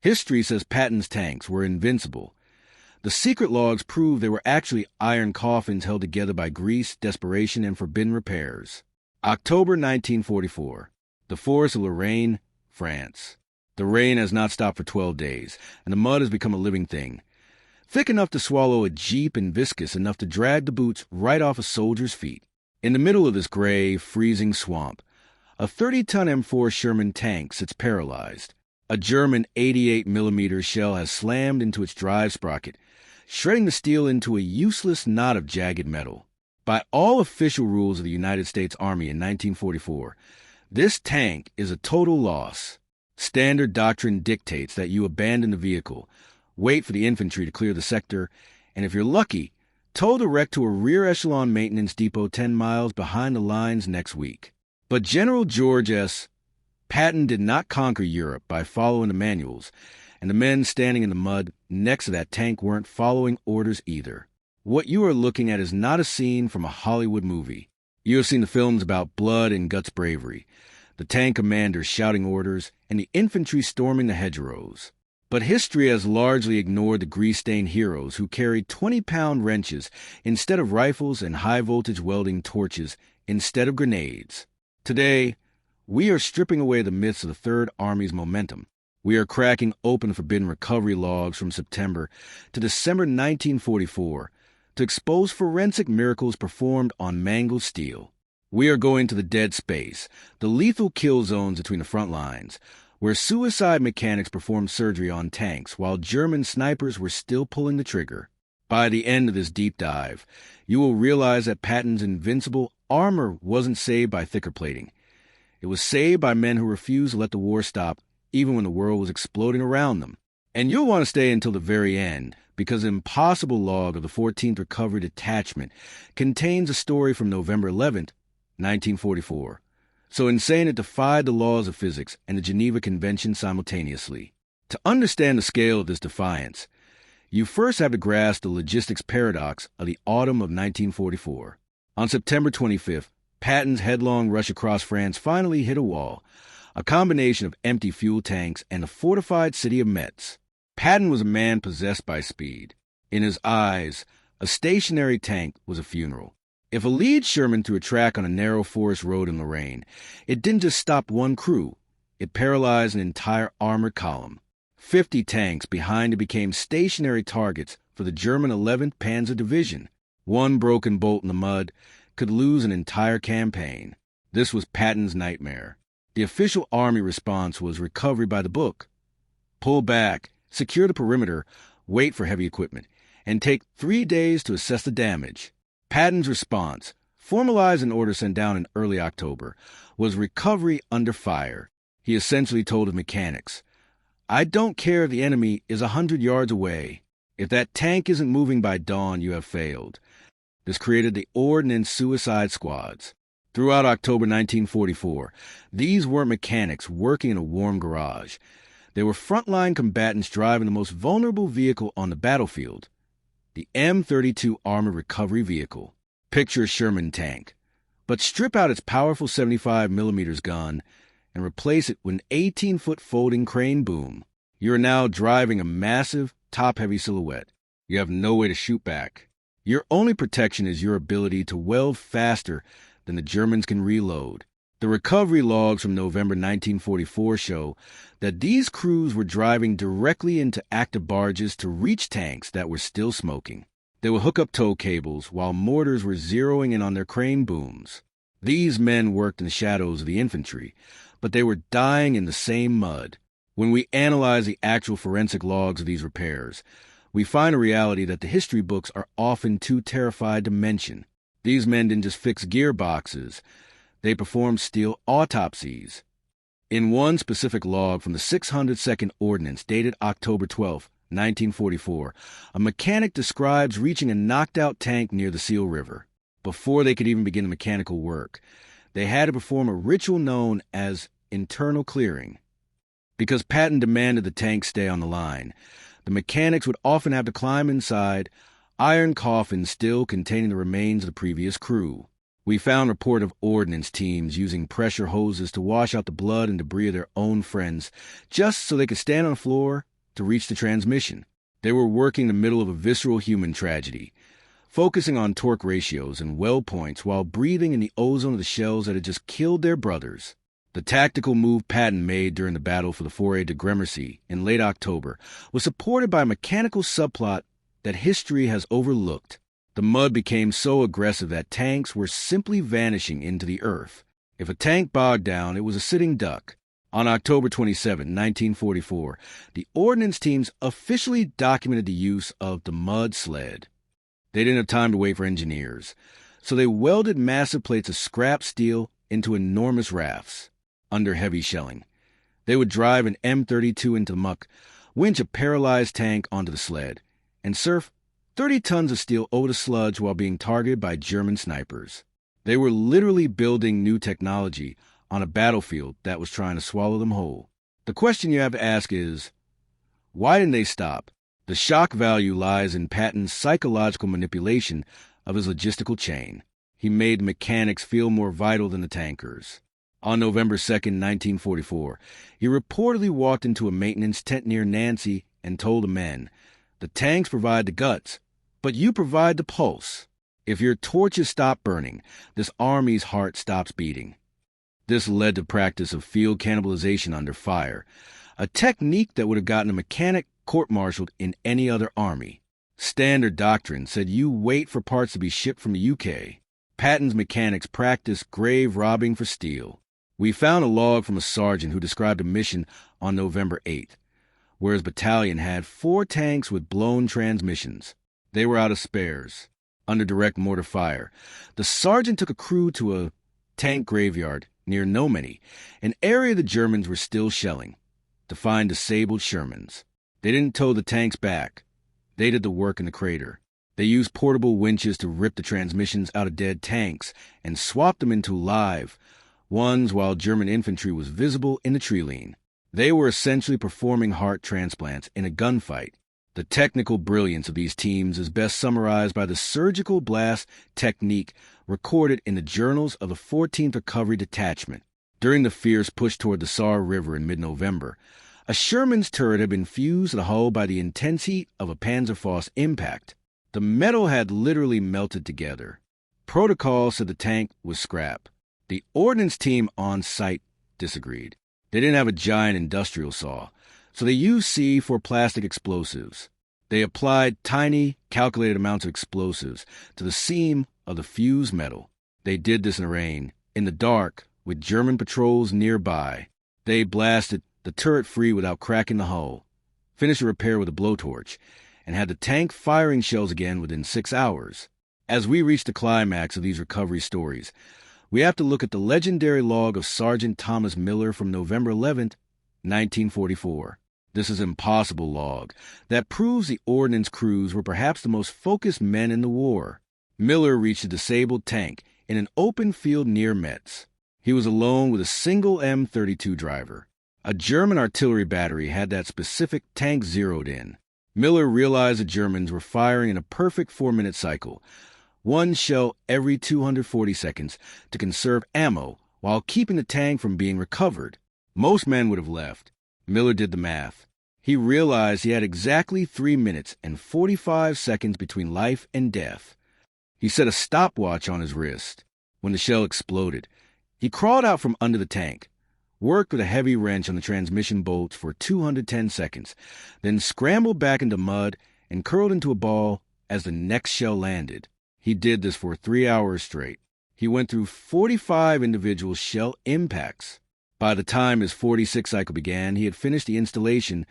History says Patton's tanks were invincible. The secret logs prove they were actually iron coffins held together by grease, desperation, and forbidden repairs. October 1944. The forest of Lorraine, France. The rain has not stopped for 12 days, and the mud has become a living thing. Thick enough to swallow a jeep and viscous enough to drag the boots right off a soldier's feet. In the middle of this gray, freezing swamp, a 30-ton M4 Sherman tank sits paralyzed. A German 88mm shell has slammed into its drive sprocket, shredding the steel into a useless knot of jagged metal. By all official rules of the United States Army in 1944, this tank is a total loss. Standard doctrine dictates that you abandon the vehicle, wait for the infantry to clear the sector, and if you're lucky, tow the wreck to a rear echelon maintenance depot 10 miles behind the lines next week. But General George S. Patton did not conquer Europe by following the manuals, and the men standing in the mud next to that tank weren't following orders either. What you are looking at is not a scene from a Hollywood movie. You have seen the films about blood and guts bravery, the tank commanders shouting orders, and the infantry storming the hedgerows. But history has largely ignored the grease-stained heroes who carried 20-pound wrenches instead of rifles and high-voltage welding torches instead of grenades. Today, we are stripping away the myths of the Third Army's momentum. We are cracking open forbidden recovery logs from September to December 1944 to expose forensic miracles performed on mangled steel. We are going to the dead space, the lethal kill zones between the front lines, where suicide mechanics performed surgery on tanks while German snipers were still pulling the trigger. By the end of this deep dive, you will realize that Patton's invincible armor wasn't saved by thicker plating. It was saved by men who refused to let the war stop even when the world was exploding around them. And you'll want to stay until the very end, because the impossible log of the 14th Recovery Detachment contains a story from November 11th, 1944. So insane it defied the laws of physics and the Geneva Convention simultaneously. To understand the scale of this defiance, you first have to grasp the logistics paradox of the autumn of 1944. On September 25th, Patton's headlong rush across France finally hit a wall, a combination of empty fuel tanks and the fortified city of Metz. Patton was a man possessed by speed. In his eyes, a stationary tank was a funeral. If a lead Sherman threw a track on a narrow forest road in Lorraine, it didn't just stop one crew. It paralyzed an entire armored column. 50 tanks behind it became stationary targets for the German 11th Panzer Division. One broken bolt in the mud could lose an entire campaign. This was Patton's nightmare. The official Army response was recovery by the book. Pull back, secure the perimeter, wait for heavy equipment, and take 3 days to assess the damage. Patton's response, formalized in order sent down in early October, was recovery under fire. He essentially told his mechanics, "I don't care if the enemy is 100 yards away. If that tank isn't moving by dawn, you have failed." This created the Ordnance Suicide Squads. Throughout October 1944, these weren't mechanics working in a warm garage. They were frontline combatants driving the most vulnerable vehicle on the battlefield, the M32 Armored Recovery Vehicle. Picture a Sherman tank, but strip out its powerful 75mm gun and replace it with an 18-foot folding crane boom. You're now driving a massive, top-heavy silhouette. You have no way to shoot back. Your only protection is your ability to weld faster than the Germans can reload. The recovery logs from November 1944 show that these crews were driving directly into active barges to reach tanks that were still smoking. They would hook up tow cables while mortars were zeroing in on their crane booms. These men worked in the shadows of the infantry, but they were dying in the same mud. When we analyze the actual forensic logs of these repairs, we find a reality that the history books are often too terrified to mention. These men didn't just fix gearboxes. They performed steel autopsies. In one specific log from the 602nd Ordnance dated October 12, 1944, a mechanic describes reaching a knocked-out tank near the Seal River. Before they could even begin the mechanical work, they had to perform a ritual known as internal clearing. Because Patton demanded the tank stay on the line, the mechanics would often have to climb inside iron coffins still containing the remains of the previous crew. We found report of ordnance teams using pressure hoses to wash out the blood and debris of their own friends just so they could stand on the floor to reach the transmission. They were working in the middle of a visceral human tragedy, focusing on torque ratios and weld points while breathing in the ozone of the shells that had just killed their brothers. The tactical move Patton made during the battle for the foray to Gramercy in late October was supported by a mechanical subplot that history has overlooked. The mud became so aggressive that tanks were simply vanishing into the earth. If a tank bogged down, it was a sitting duck. On October 27, 1944, the ordnance teams officially documented the use of the mud sled. They didn't have time to wait for engineers, so they welded massive plates of scrap steel into enormous rafts. Under heavy shelling, they would drive an M32 into the muck, winch a paralyzed tank onto the sled, and surf 30 tons of steel over the sludge while being targeted by German snipers. They were literally building new technology on a battlefield that was trying to swallow them whole. The question you have to ask is, why didn't they stop? The shock value lies in Patton's psychological manipulation of his logistical chain. He made mechanics feel more vital than the tankers. On November 2, 1944, he reportedly walked into a maintenance tent near Nancy and told the men, "The tanks provide the guts, but you provide the pulse. If your torches stop burning, this army's heart stops beating." This led to practice of field cannibalization under fire, a technique that would have gotten a mechanic court-martialed in any other army. Standard doctrine said you wait for parts to be shipped from the UK. Patton's mechanics practiced grave robbing for steel. We found a log from a sergeant who described a mission on November 8th, where his battalion had 4 tanks with blown transmissions. They were out of spares. Under direct mortar fire, the sergeant took a crew to a tank graveyard near Nomeny, an area the Germans were still shelling, to find disabled Shermans. They didn't tow the tanks back. They did the work in the crater. They used portable winches to rip the transmissions out of dead tanks and swap them into live ones while German infantry was visible in the tree line. They were essentially performing heart transplants in a gunfight. The technical brilliance of these teams is best summarized by the surgical blast technique recorded in the journals of the 14th Recovery Detachment. During the fierce push toward the Saar River in mid-November, a Sherman's turret had been fused to the hull by the intense heat of a Panzerfaust impact. The metal had literally melted together. Protocol said the tank was scrap. The ordnance team on site disagreed. They didn't have a giant industrial saw, so they used C4 plastic explosives. They applied tiny, calculated amounts of explosives to the seam of the fused metal. They did this in the rain, in the dark, with German patrols nearby. They blasted the turret free without cracking the hull, finished the repair with a blowtorch, and had the tank firing shells again within 6 hours. As we reach the climax of these recovery stories, we have to look at the legendary log of Sergeant Thomas Miller from November 11th, 1944. This is an impossible log that proves the ordnance crews were perhaps the most focused men in the war. Miller reached a disabled tank in an open field near Metz. He was alone with a single M32 driver. A German artillery battery had that specific tank zeroed in. Miller realized the Germans were firing in a perfect 4-minute cycle, one shell every 240 seconds to conserve ammo while keeping the tank from being recovered. Most men would have left. Miller did the math. He realized he had exactly 3 minutes and 45 seconds between life and death. He set a stopwatch on his wrist. When the shell exploded, he crawled out from under the tank, worked with a heavy wrench on the transmission bolts for 210 seconds, then scrambled back into mud and curled into a ball as the next shell landed. He did this for 3 hours straight. He went through 45 individual shell impacts. By the time his 46th cycle began, he had finished the installation,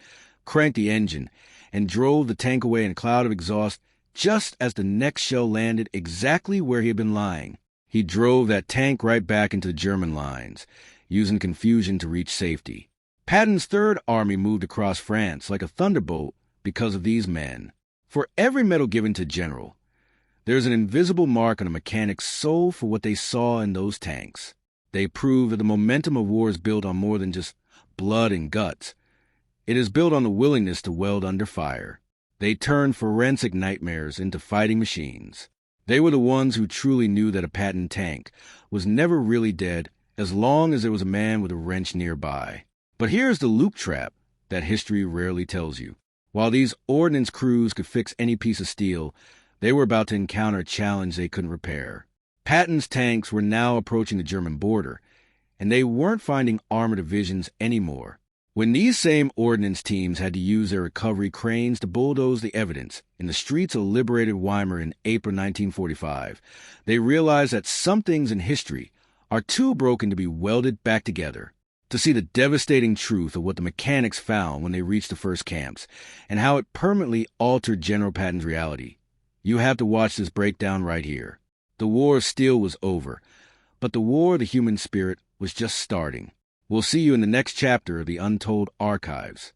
cranked the engine, and drove the tank away in a cloud of exhaust just as the next shell landed exactly where he had been lying. He drove that tank right back into the German lines, using confusion to reach safety. Patton's Third Army moved across France like a thunderbolt because of these men. For every medal given to general, there's an invisible mark on a mechanic's soul for what they saw in those tanks. They prove that the momentum of war is built on more than just blood and guts. It is built on the willingness to weld under fire. They turned forensic nightmares into fighting machines. They were the ones who truly knew that a Patton tank was never really dead as long as there was a man with a wrench nearby. But here's the loop trap that history rarely tells you. While these ordnance crews could fix any piece of steel, they were about to encounter a challenge they couldn't repair. Patton's tanks were now approaching the German border, and they weren't finding armored divisions anymore. When these same ordnance teams had to use their recovery cranes to bulldoze the evidence in the streets of liberated Weimar in April 1945, they realized that some things in history are too broken to be welded back together. To see the devastating truth of what the mechanics found when they reached the first camps, and how it permanently altered General Patton's reality, you have to watch this breakdown right here. The war of steel was over, but the war of the human spirit was just starting. We'll see you in the next chapter of the Untold Archives.